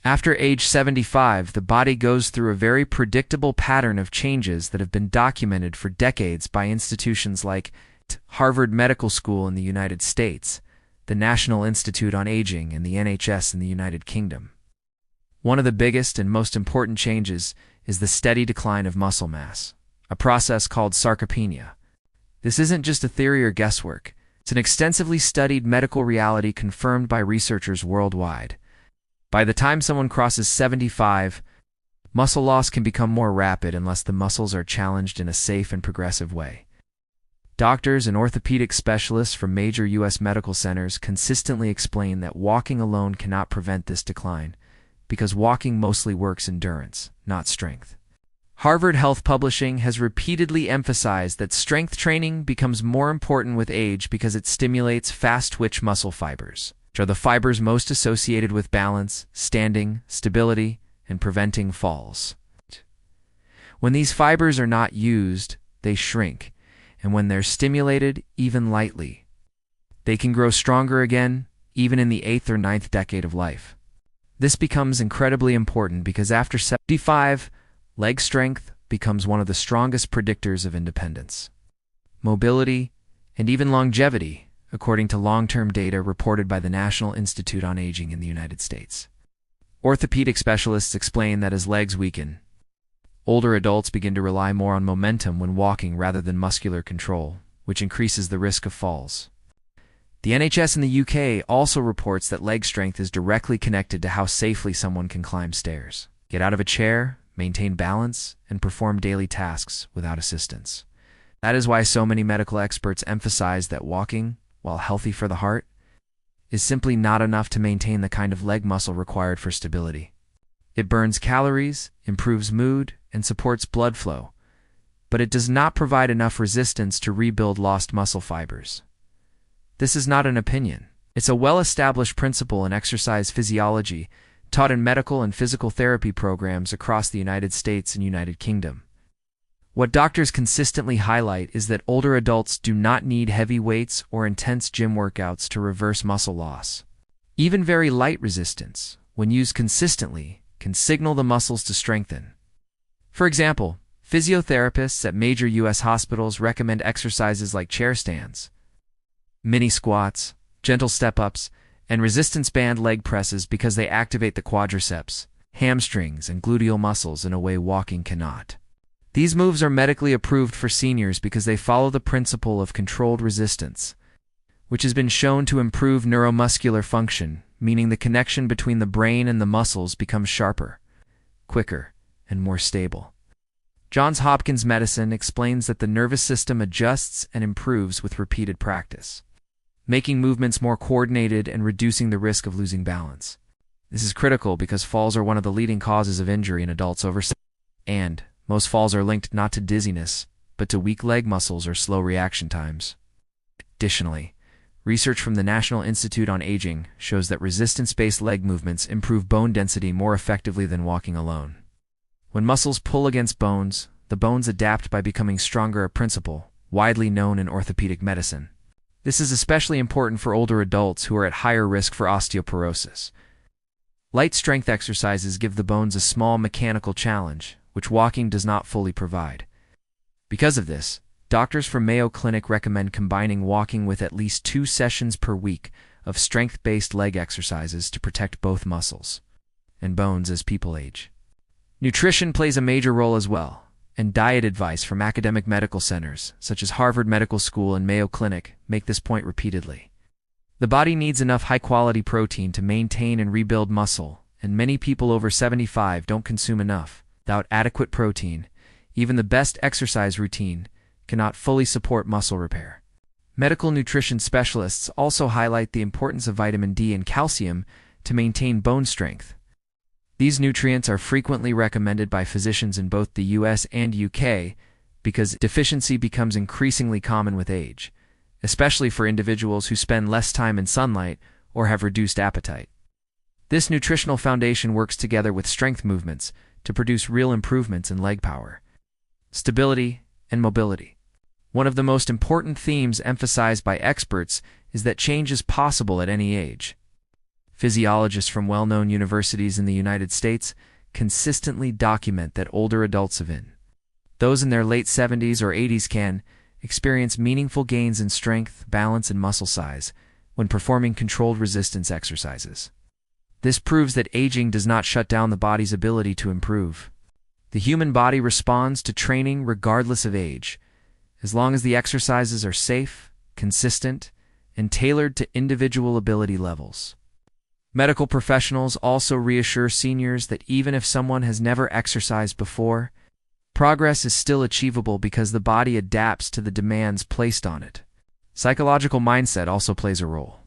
After age 75, the body goes through a very predictable pattern of changes that have been documented for decades by institutions like Harvard Medical School in the United States, the National Institute on Aging, and the NHS in the United Kingdom. One of the biggest and most important changes is the steady decline of muscle mass, a process called sarcopenia. This isn't just a theory or guesswork. It's an extensively studied medical reality confirmed by researchers worldwide. By the time someone crosses 75, muscle loss can become more rapid unless the muscles are challenged in a safe and progressive way. Doctors and orthopedic specialists from major U.S. medical centers consistently explain that walking alone cannot prevent this decline, because walking mostly works endurance, not strength. Harvard Health Publishing has repeatedly emphasized that strength training becomes more important with age because it stimulates fast-twitch muscle fibers, which are the fibers most associated with balance, standing, stability, and preventing falls. When these fibers are not used, they shrink, and when they're stimulated, even lightly, they can grow stronger again, even in the 8th or 9th decade of life. This becomes incredibly important because after 75, leg strength becomes one of the strongest predictors of independence, mobility, and even longevity, according to long-term data reported by the National Institute on Aging in the United States. Orthopedic specialists explain that as legs weaken, older adults begin to rely more on momentum when walking rather than muscular control, which increases the risk of falls. The NHS in the UK also reports that leg strength is directly connected to how safely someone can climb stairs, get out of a chair, maintain balance, and perform daily tasks without assistance. That is why so many medical experts emphasize that walking, while healthy for the heart, is simply not enough to maintain the kind of leg muscle required for stability. It burns calories, improves mood, and supports blood flow, but it does not provide enough resistance to rebuild lost muscle fibers. This is not an opinion. It's a well-established principle in exercise physiology taught in medical and physical therapy programs across the United States and United Kingdom. What doctors consistently highlight is that older adults do not need heavy weights or intense gym workouts to reverse muscle loss. Even very light resistance, when used consistently, can signal the muscles to strengthen. For example, physiotherapists at major U.S. hospitals recommend exercises like chair stands, mini squats, gentle step-ups, and resistance band leg presses because they activate the quadriceps, hamstrings, and gluteal muscles in a way walking cannot. These moves are medically approved for seniors because they follow the principle of controlled resistance, which has been shown to improve neuromuscular function, meaning the connection between the brain and the muscles becomes sharper, quicker, and more stable. Johns Hopkins Medicine explains that the nervous system adjusts and improves with repeated practice, making movements more coordinated and reducing the risk of losing balance. This is critical because falls are one of the leading causes of injury in adults over 70, and most falls are linked not to dizziness, but to weak leg muscles or slow reaction times. Additionally, research from the National Institute on Aging shows that resistance-based leg movements improve bone density more effectively than walking alone. When muscles pull against bones, the bones adapt by becoming stronger, a principle widely known in orthopedic medicine. This is especially important for older adults who are at higher risk for osteoporosis. Light strength exercises give the bones a small mechanical challenge, which walking does not fully provide. Because of this, doctors from Mayo Clinic recommend combining walking with at least 2 sessions per week of strength-based leg exercises to protect both muscles and bones as people age. Nutrition plays a major role as well, and diet advice from academic medical centers, such as Harvard Medical School and Mayo Clinic, make this point repeatedly. The body needs enough high-quality protein to maintain and rebuild muscle, and many people over 75 don't consume enough. Without adequate protein, even the best exercise routine cannot fully support muscle repair. Medical nutrition specialists also highlight the importance of vitamin D and calcium to maintain bone strength. These nutrients are frequently recommended by physicians in both the US and UK because deficiency becomes increasingly common with age, especially for individuals who spend less time in sunlight or have reduced appetite. This nutritional foundation works together with strength movements to produce real improvements in leg power, stability, and mobility. One of the most important themes emphasized by experts is that change is possible at any age. Physiologists from well-known universities in the United States consistently document that older adults those in their late 70s or 80s can experience meaningful gains in strength, balance, and muscle size when performing controlled resistance exercises. This proves that aging does not shut down the body's ability to improve. The human body responds to training regardless of age, as long as the exercises are safe, consistent, and tailored to individual ability levels. Medical professionals also reassure seniors that even if someone has never exercised before, progress is still achievable because the body adapts to the demands placed on it. Psychological mindset also plays a role.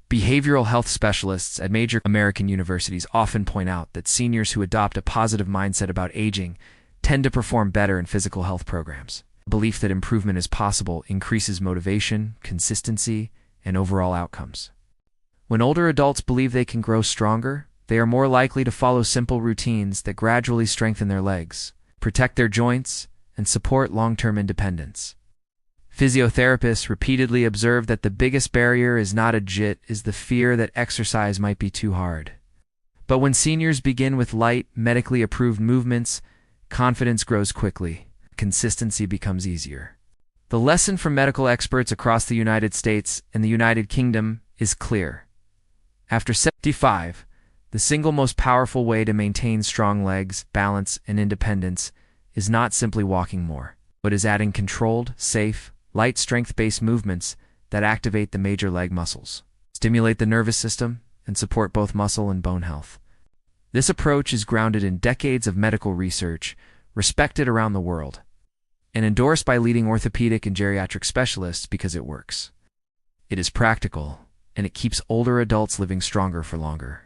Behavioral health specialists at major American universities often point out that seniors who adopt a positive mindset about aging tend to perform better in physical health programs. The belief that improvement is possible increases motivation, consistency, and overall outcomes. When older adults believe they can grow stronger, they are more likely to follow simple routines that gradually strengthen their legs, protect their joints, and support long-term independence. Physiotherapists repeatedly observe that the biggest barrier is not the fear that exercise might be too hard. But when seniors begin with light, medically approved movements, confidence grows quickly. Consistency becomes easier. The lesson from medical experts across the United States and the United Kingdom is clear. After 75, the single most powerful way to maintain strong legs, balance, and independence is not simply walking more, but is adding controlled, safe, light strength-based movements that activate the major leg muscles, stimulate the nervous system, and support both muscle and bone health. This approach is grounded in decades of medical research, respected around the world, and endorsed by leading orthopedic and geriatric specialists because it works. It is practical, and it keeps older adults living stronger for longer.